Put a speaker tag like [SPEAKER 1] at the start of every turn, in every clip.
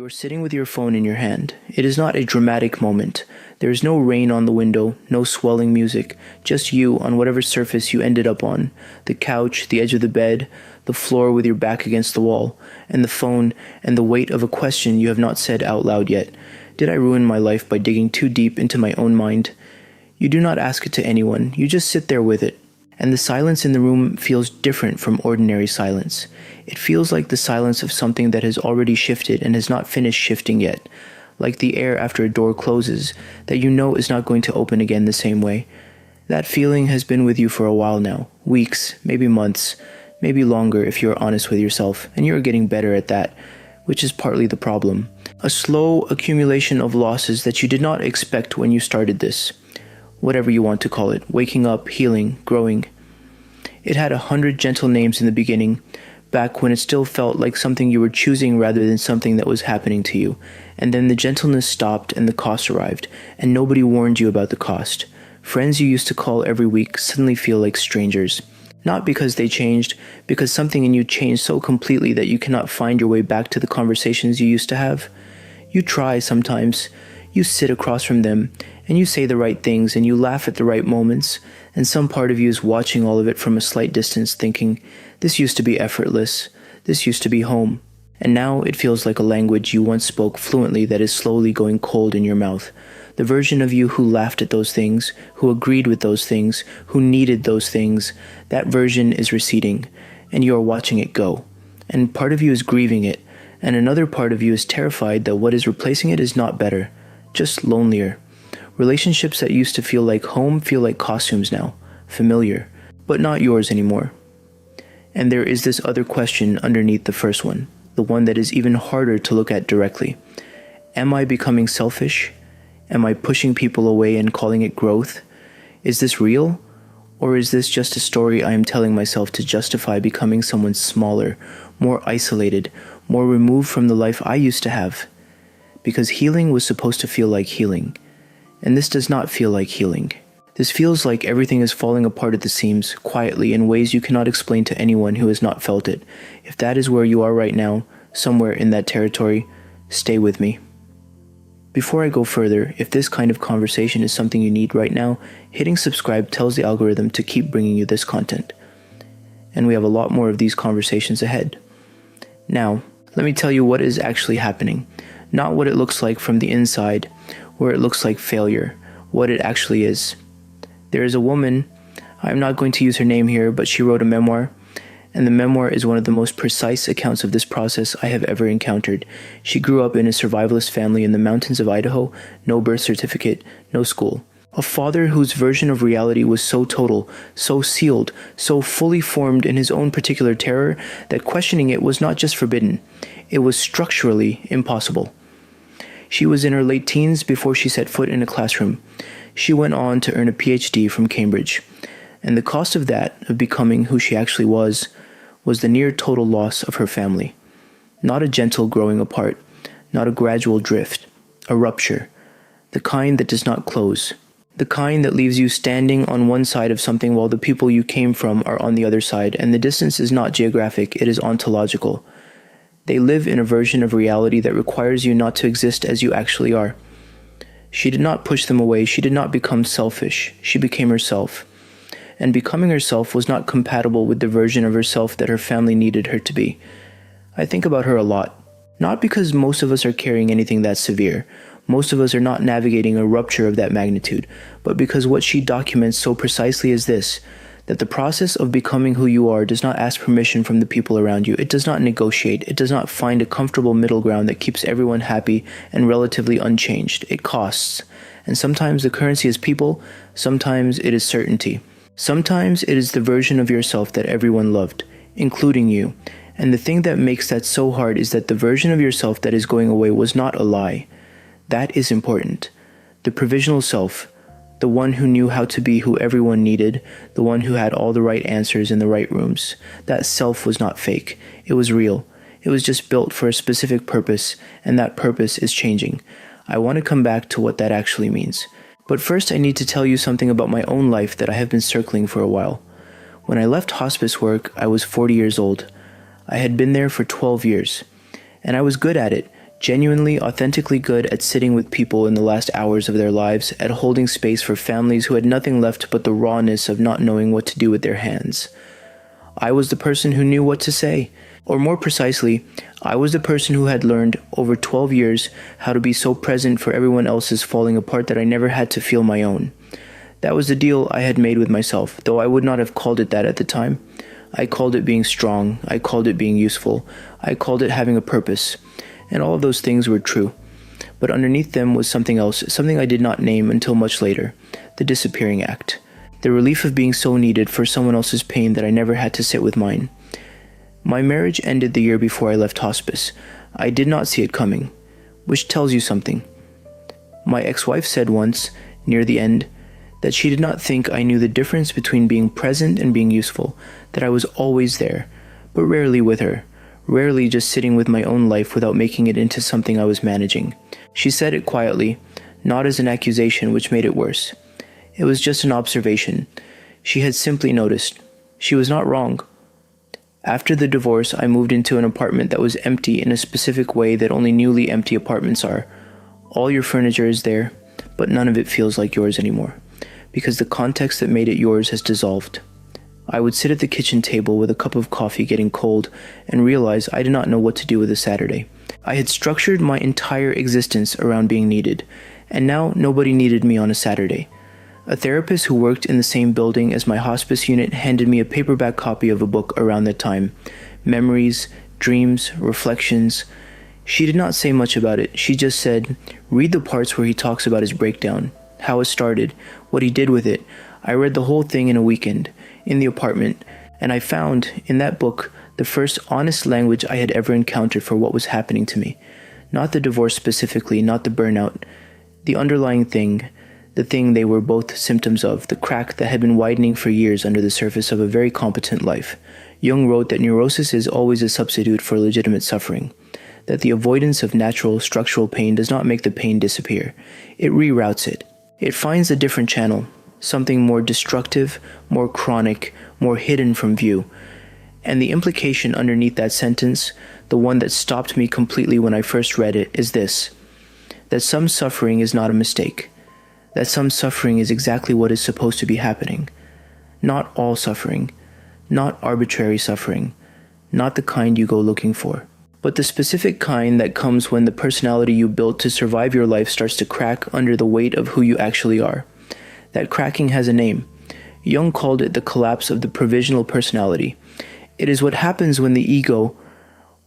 [SPEAKER 1] You are sitting with your phone in your hand. It is not a dramatic moment. There is no rain on the window, no swelling music, just you on whatever surface you ended up on, the couch, the edge of the bed, the floor with your back against the wall, and the phone and the weight of a question you have not said out loud yet. Did I ruin my life by digging too deep into my own mind? You do not ask it to anyone, you just sit there with it. And the silence in the room feels different from ordinary silence. It feels like the silence of something that has already shifted and has not finished shifting yet, like the air after a door closes that you know is not going to open again the same way. That feeling has been with you for a while now, weeks, maybe months, maybe longer if you are honest with yourself, and you are getting better at that, which is partly the problem. A slow accumulation of losses that you did not expect when you started this. Whatever you want to call it, waking up, healing, growing. It had 100 gentle names in the beginning, back when it still felt like something you were choosing rather than something that was happening to you. And then the gentleness stopped and the cost arrived, and nobody warned you about the cost. Friends you used to call every week suddenly feel like strangers. Not because they changed, because something in you changed so completely that you cannot find your way back to the conversations you used to have. You try sometimes. You sit across from them, and you say the right things, and you laugh at the right moments, and some part of you is watching all of it from a slight distance thinking, this used to be effortless, this used to be home, and now it feels like a language you once spoke fluently that is slowly going cold in your mouth. The version of you who laughed at those things, who agreed with those things, who needed those things, that version is receding, and you are watching it go, and part of you is grieving it, and another part of you is terrified that what is replacing it is not better, just lonelier. Relationships that used to feel like home feel like costumes now, familiar, but not yours anymore. And there is this other question underneath the first one, the one that is even harder to look at directly. Am I becoming selfish? Am I pushing people away and calling it growth? Is this real? Or is this just a story I am telling myself to justify becoming someone smaller, more isolated, more removed from the life I used to have? Because healing was supposed to feel like healing, and this does not feel like healing. This feels like everything is falling apart at the seams, quietly, in ways you cannot explain to anyone who has not felt it. If that is where you are right now, somewhere in that territory, stay with me. Before I go further, if this kind of conversation is something you need right now, hitting subscribe tells the algorithm to keep bringing you this content. And we have a lot more of these conversations ahead. Now, let me tell you what is actually happening. Not what it looks like from the inside, where it looks like failure, what it actually is. There is a woman, I'm not going to use her name here, but she wrote a memoir, and the memoir is one of the most precise accounts of this process I have ever encountered. She grew up in a survivalist family in the mountains of Idaho, no birth certificate, no school. A father whose version of reality was so total, so sealed, so fully formed in his own particular terror that questioning it was not just forbidden, it was structurally impossible. She was in her late teens before she set foot in a classroom. She went on to earn a PhD from Cambridge. And the cost of that, of becoming who she actually was the near total loss of her family. Not a gentle growing apart, not a gradual drift, a rupture. The kind that does not close. The kind that leaves you standing on one side of something while the people you came from are on the other side, and the distance is not geographic, it is ontological. They live in a version of reality that requires you not to exist as you actually are. She did not push them away. She did not become selfish. She became herself. And becoming herself was not compatible with the version of herself that her family needed her to be. I think about her a lot. Not because most of us are carrying anything that severe. Most of us are not navigating a rupture of that magnitude. But because what she documents so precisely is this, that the process of becoming who you are does not ask permission from the people around you. It does not negotiate. It does not find a comfortable middle ground that keeps everyone happy and relatively unchanged. It costs. And sometimes the currency is people, sometimes it is certainty. Sometimes it is the version of yourself that everyone loved, including you. And the thing that makes that so hard is that the version of yourself that is going away was not a lie. That is important. The provisional self, the one who knew how to be who everyone needed, the one who had all the right answers in the right rooms. That self was not fake. It was real. It was just built for a specific purpose, and that purpose is changing. I want to come back to what that actually means. But first I need to tell you something about my own life that I have been circling for a while. When I left hospice work, I was 40 years old. I had been there for 12 years. And I was good at it, Genuinely, authentically good at sitting with people in the last hours of their lives, at holding space for families who had nothing left but the rawness of not knowing what to do with their hands. I was the person who knew what to say. Or more precisely, I was the person who had learned over 12 years how to be so present for everyone else's falling apart that I never had to feel my own. That was the deal I had made with myself, though I would not have called it that at the time. I called it being strong, I called it being useful, I called it having a purpose, and all of those things were true. But underneath them was something else, something I did not name until much later, the disappearing act. The relief of being so needed for someone else's pain that I never had to sit with mine. My marriage ended the year before I left hospice. I did not see it coming, which tells you something. My ex-wife said once, near the end, that she did not think I knew the difference between being present and being useful, that I was always there, but rarely with her, rarely just sitting with my own life without making it into something I was managing. She said it quietly, not as an accusation which made it worse. It was just an observation. She had simply noticed. She was not wrong. After the divorce, I moved into an apartment that was empty in a specific way that only newly empty apartments are. All your furniture is there, but none of it feels like yours anymore, because the context that made it yours has dissolved. I would sit at the kitchen table with a cup of coffee getting cold and realize I did not know what to do with a Saturday. I had structured my entire existence around being needed, and now nobody needed me on a Saturday. A therapist who worked in the same building as my hospice unit handed me a paperback copy of a book around that time. Memories, dreams, reflections. She did not say much about it. She just said, read the parts where he talks about his breakdown, how it started, what he did with it. I read the whole thing in a weekend, in the apartment, and I found, in that book, the first honest language I had ever encountered for what was happening to me. Not the divorce specifically, not the burnout. The underlying thing, the thing they were both symptoms of, the crack that had been widening for years under the surface of a very competent life. Jung wrote that neurosis is always a substitute for legitimate suffering, that the avoidance of natural structural pain does not make the pain disappear. It reroutes it. It finds a different channel, something more destructive, more chronic, more hidden from view. And the implication underneath that sentence, the one that stopped me completely when I first read it, is this: that some suffering is not a mistake. That some suffering is exactly what is supposed to be happening. Not all suffering, not arbitrary suffering, not the kind you go looking for, but the specific kind that comes when the personality you built to survive your life starts to crack under the weight of who you actually are. That cracking has a name. Jung called it the collapse of the provisional personality. It is what happens when the ego,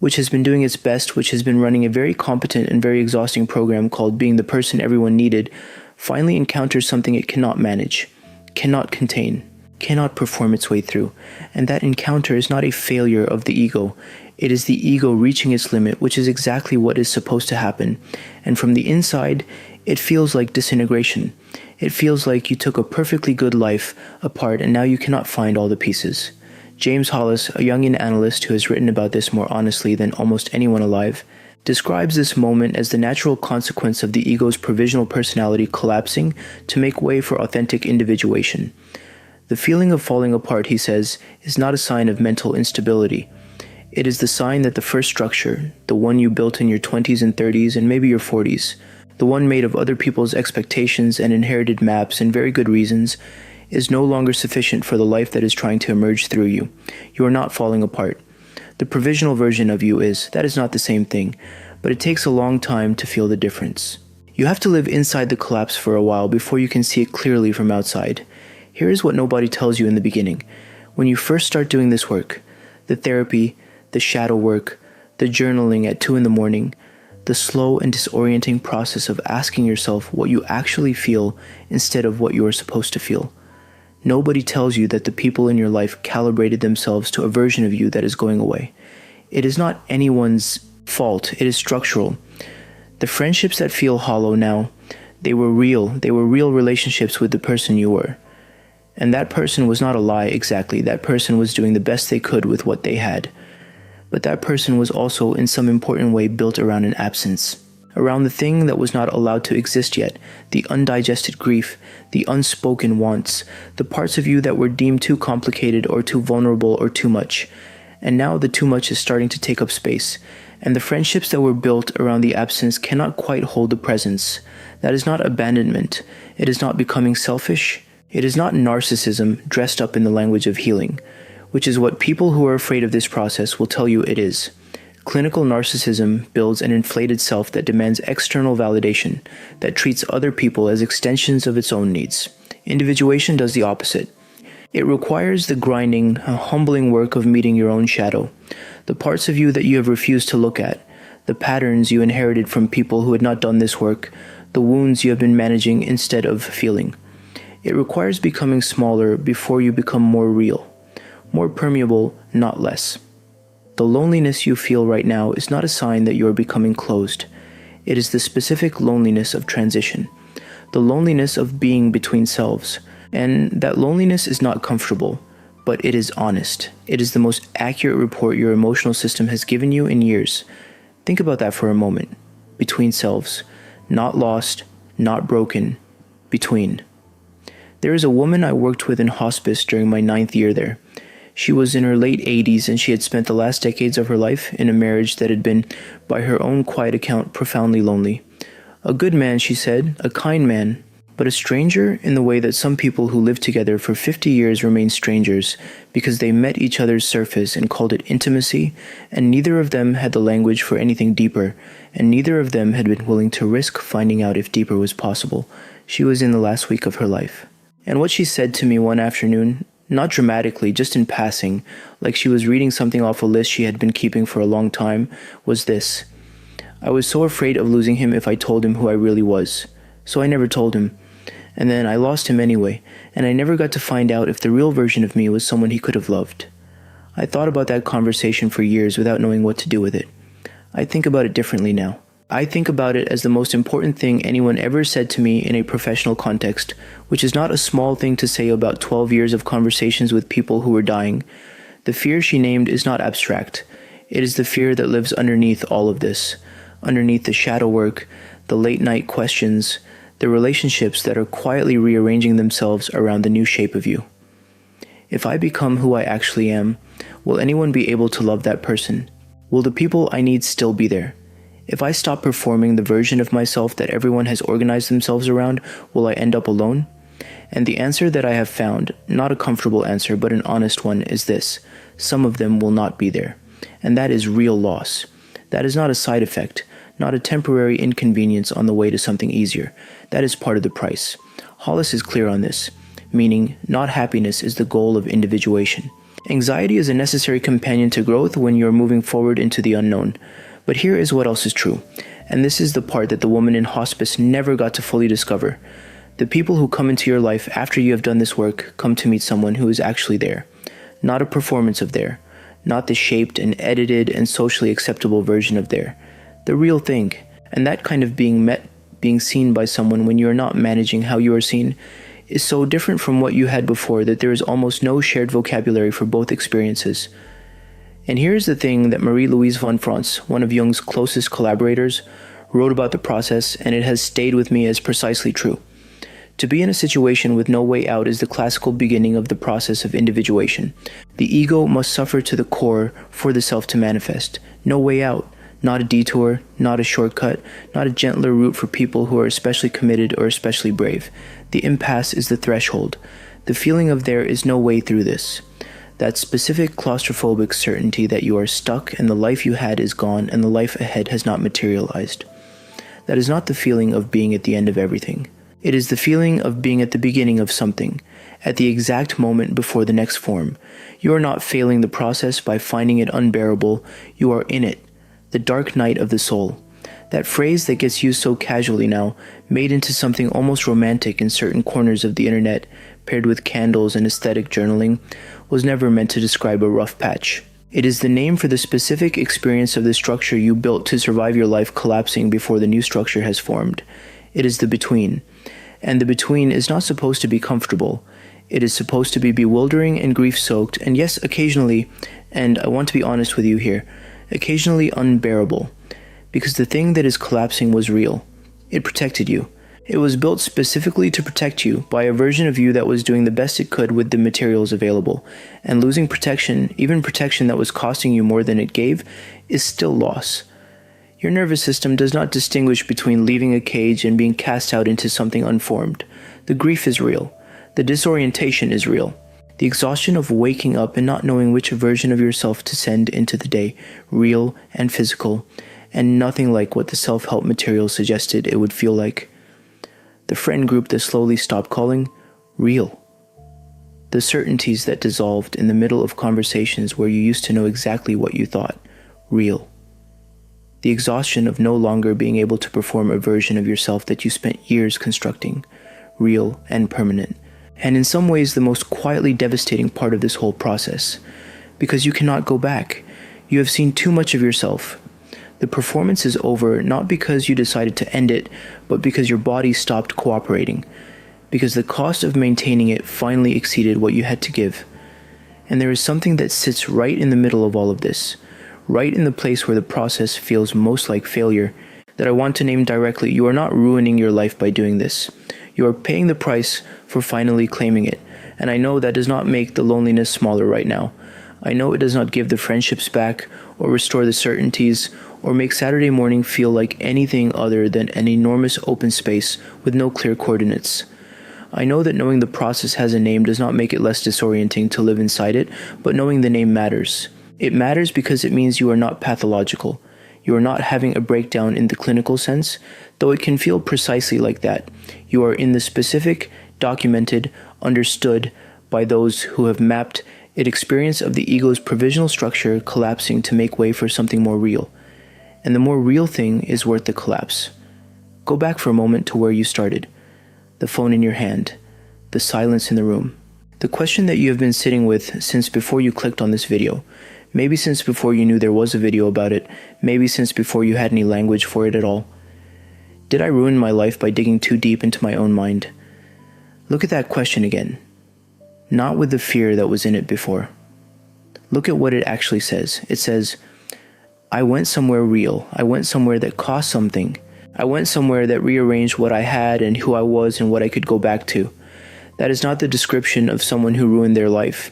[SPEAKER 1] which has been doing its best, which has been running a very competent and very exhausting program called being the person everyone needed, finally encounters something it cannot manage, cannot contain, cannot perform its way through. And that encounter is not a failure of the ego. It is the ego reaching its limit, which is exactly what is supposed to happen. And from the inside, it feels like disintegration. It feels like you took a perfectly good life apart and now you cannot find all the pieces. James Hollis, a Jungian analyst who has written about this more honestly than almost anyone alive, describes this moment as the natural consequence of the ego's provisional personality collapsing to make way for authentic individuation. The feeling of falling apart, he says, is not a sign of mental instability. It is the sign that the first structure, the one you built in your 20s and 30s and maybe your 40s, the one made of other people's expectations and inherited maps and very good reasons, is no longer sufficient for the life that is trying to emerge through you. You are not falling apart. The provisional version of you is. That is not the same thing, but it takes a long time to feel the difference. You have to live inside the collapse for a while before you can see it clearly from outside. Here is what nobody tells you in the beginning. When you first start doing this work, the therapy, the shadow work, the journaling at 2 a.m, the slow and disorienting process of asking yourself what you actually feel instead of what you are supposed to feel. Nobody tells you that the people in your life calibrated themselves to a version of you that is going away. It is not anyone's fault, it is structural. The friendships that feel hollow now, they were real relationships with the person you were. And that person was not a lie exactly, that person was doing the best they could with what they had. But that person was also in some important way built around an absence, around the thing that was not allowed to exist yet, the undigested grief, the unspoken wants, the parts of you that were deemed too complicated or too vulnerable or too much. and now the too much is starting to take up space, and the friendships that were built around the absence cannot quite hold the presence. That is not abandonment. It is not becoming selfish. It is not narcissism dressed up in the language of healing, which is what people who are afraid of this process will tell you it is. Clinical narcissism builds an inflated self that demands external validation, that treats other people as extensions of its own needs. Individuation does the opposite. It requires the grinding, humbling work of meeting your own shadow, the parts of you that you have refused to look at, the patterns you inherited from people who had not done this work, the wounds you have been managing instead of feeling. It requires becoming smaller before you become more real, more permeable, not less. The loneliness you feel right now is not a sign that you are becoming closed. It is the specific loneliness of transition, the loneliness of being between selves. And that loneliness is not comfortable, but it is honest. It is the most accurate report your emotional system has given you in years. Think about that for a moment. Between selves. Not lost, not broken. Between. There is a woman I worked with in hospice during my 9th year there. She was in her late 80s and she had spent the last decades of her life in a marriage that had been, by her own quiet account, profoundly lonely. A good man, she said, a kind man, but a stranger in the way that some people who live together for 50 years remain strangers because they met each other's surface and called it intimacy, and neither of them had the language for anything deeper, and neither of them had been willing to risk finding out if deeper was possible. She was in the last week of her life. And what she said to me one afternoon, not dramatically, just in passing, like she was reading something off a list she had been keeping for a long time, was this: I was so afraid of losing him if I told him who I really was. So I never told him. And then I lost him anyway, and I never got to find out if the real version of me was someone he could have loved. I thought about that conversation for years without knowing what to do with it. I think about it differently now. I think about it as the most important thing anyone ever said to me in a professional context, which is not a small thing to say about 12 years of conversations with people who were dying. The fear she named is not abstract. It is the fear that lives underneath all of this, underneath the shadow work, the late-night questions, the relationships that are quietly rearranging themselves around the new shape of you. If I become who I actually am, will anyone be able to love that person? Will the people I need still be there? If I stop performing the version of myself that everyone has organized themselves around, will I end up alone? And the answer that I have found, not a comfortable answer but an honest one, is this: some of them will not be there. And that is real loss. That is not a side effect, not a temporary inconvenience on the way to something easier. That is part of the price. Hollis is clear on this, meaning not happiness is the goal of individuation. Anxiety is a necessary companion to growth when you are moving forward into the unknown. But here is what else is true, and this is the part that the woman in hospice never got to fully discover. The people who come into your life after you have done this work come to meet someone who is actually there, not a performance of there, not the shaped and edited and socially acceptable version of there, the real thing. And that kind of being met, being seen by someone when you are not managing how you are seen, is so different from what you had before that there is almost no shared vocabulary for both experiences. And here's the thing that Marie-Louise von Franz, one of Jung's closest collaborators, wrote about the process, and it has stayed with me as precisely true. To be in a situation with no way out is the classical beginning of the process of individuation. The ego must suffer to the core for the self to manifest. No way out, not a detour, not a shortcut, not a gentler route for people who are especially committed or especially brave. The impasse is the threshold. The feeling of there is no way through this. That specific claustrophobic certainty that you are stuck and the life you had is gone and the life ahead has not materialized. That is not the feeling of being at the end of everything. It is the feeling of being at the beginning of something, at the exact moment before the next form. You are not failing the process by finding it unbearable. You are in it, the dark night of the soul. That phrase that gets used so casually now, made into something almost romantic in certain corners of the internet, paired with candles and aesthetic journaling, was never meant to describe a rough patch. It is the name for the specific experience of the structure you built to survive your life collapsing before the new structure has formed. It is the between. And the between is not supposed to be comfortable. It is supposed to be bewildering and grief-soaked, and yes, occasionally, and I want to be honest with you here, occasionally unbearable. Because the thing that is collapsing was real. It protected you. It was built specifically to protect you by a version of you that was doing the best it could with the materials available, and losing protection, even protection that was costing you more than it gave, is still loss. Your nervous system does not distinguish between leaving a cage and being cast out into something unformed. The grief is real. The disorientation is real. The exhaustion of waking up and not knowing which version of yourself to send into the day, real and physical, and nothing like what the self-help material suggested it would feel like. The friend group that slowly stopped calling, real. The certainties that dissolved in the middle of conversations where you used to know exactly what you thought, real. The exhaustion of no longer being able to perform a version of yourself that you spent years constructing, real and permanent. And in some ways the most quietly devastating part of this whole process, because you cannot go back. You have seen too much of yourself. The performance is over not because you decided to end it, but because your body stopped cooperating, because the cost of maintaining it finally exceeded what you had to give. And there is something that sits right in the middle of all of this, right in the place where the process feels most like failure, that I want to name directly. You are not ruining your life by doing this. You are paying the price for finally claiming it, and I know that does not make the loneliness smaller right now. I know it does not give the friendships back, or restore the certainties, or make Saturday morning feel like anything other than an enormous open space with no clear coordinates. I know that knowing the process has a name does not make it less disorienting to live inside it, but knowing the name matters. It matters because it means you are not pathological. You are not having a breakdown in the clinical sense, though it can feel precisely like that. You are in the specific, documented, understood by those who have mapped it experience of the ego's provisional structure collapsing to make way for something more real. And the more real thing is worth the collapse. Go back for a moment to where you started. The phone in your hand. The silence in the room. The question that you have been sitting with since before you clicked on this video. Maybe since before you knew there was a video about it. Maybe since before you had any language for it at all. Did I ruin my life by digging too deep into my own mind? Look at that question again. Not with the fear that was in it before. Look at what it actually says. It says, I went somewhere real. I went somewhere that cost something. I went somewhere that rearranged what I had and who I was and what I could go back to. That is not the description of someone who ruined their life.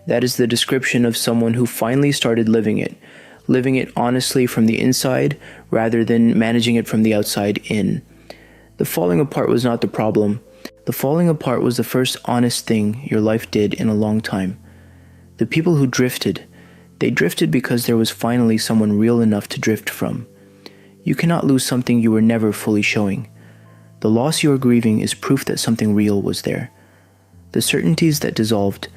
[SPEAKER 1] That is the description of someone who finally started living it honestly from the inside rather than managing it from the outside in. The falling apart was not the problem. The falling apart was the first honest thing your life did in a long time. The people who drifted, they drifted because there was finally someone real enough to drift from. You cannot lose something you were never fully showing. The loss you are grieving is proof that something real was there. The certainties that dissolved,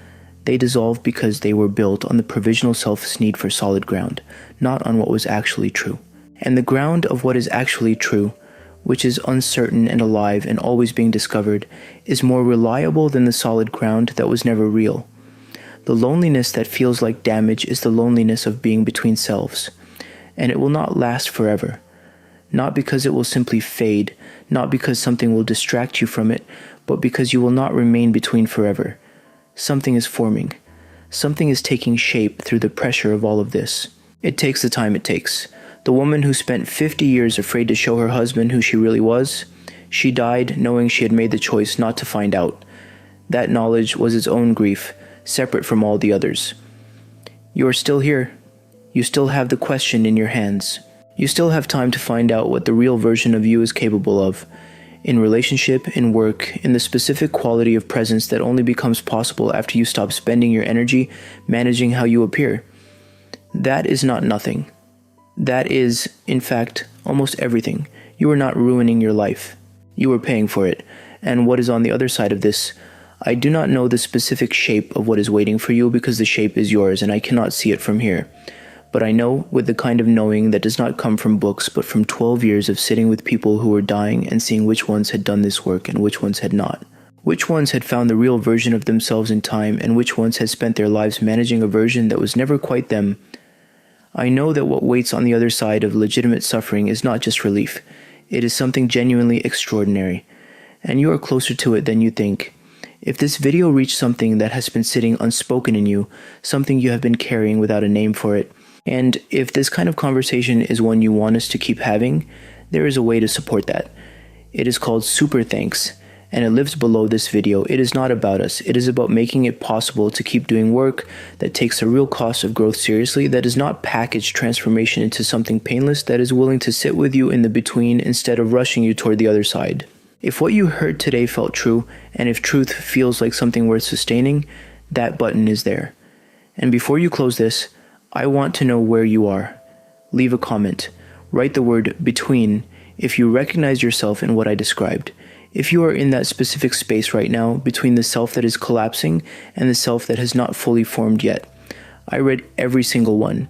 [SPEAKER 1] they dissolved because they were built on the provisional self's need for solid ground, not on what was actually true. And the ground of what is actually true, which is uncertain and alive and always being discovered, is more reliable than the solid ground that was never real. The loneliness that feels like damage is the loneliness of being between selves, and it will not last forever. Not because it will simply fade, not because something will distract you from it, but because you will not remain between forever. Something is forming. Something is taking shape through the pressure of all of this. It takes the time it takes. The woman who spent 50 years afraid to show her husband who she really was, she died knowing she had made the choice not to find out. That knowledge was its own grief, separate from all the others. You are still here. You still have the question in your hands. You still have time to find out what the real version of you is capable of. In relationship, in work, in the specific quality of presence that only becomes possible after you stop spending your energy managing how you appear. That is not nothing. That is, in fact, almost everything. You are not ruining your life. You are paying for it. And what is on the other side of this? I do not know the specific shape of what is waiting for you because the shape is yours and I cannot see it from here. But I know with the kind of knowing that does not come from books but from 12 years of sitting with people who were dying and seeing which ones had done this work and which ones had not. Which ones had found the real version of themselves in time and which ones had spent their lives managing a version that was never quite them. I know that what waits on the other side of legitimate suffering is not just relief. It is something genuinely extraordinary. And you are closer to it than you think. If this video reached something that has been sitting unspoken in you, something you have been carrying without a name for it, and if this kind of conversation is one you want us to keep having, there is a way to support that. It is called Super Thanks, and it lives below this video. It is not about us. It is about making it possible to keep doing work that takes the real cost of growth seriously, that does not package transformation into something painless, that is willing to sit with you in the between instead of rushing you toward the other side. If what you heard today felt true, and if truth feels like something worth sustaining, that button is there. And before you close this, I want to know where you are. Leave a comment. Write the word between if you recognize yourself in what I described. If you are in that specific space right now between the self that is collapsing and the self that has not fully formed yet. I read every single one.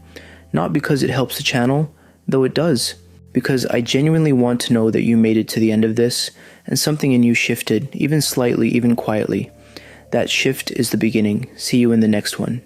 [SPEAKER 1] Not because it helps the channel, though it does. Because I genuinely want to know that you made it to the end of this and something in you shifted, even slightly, even quietly. That shift is the beginning. See you in the next one.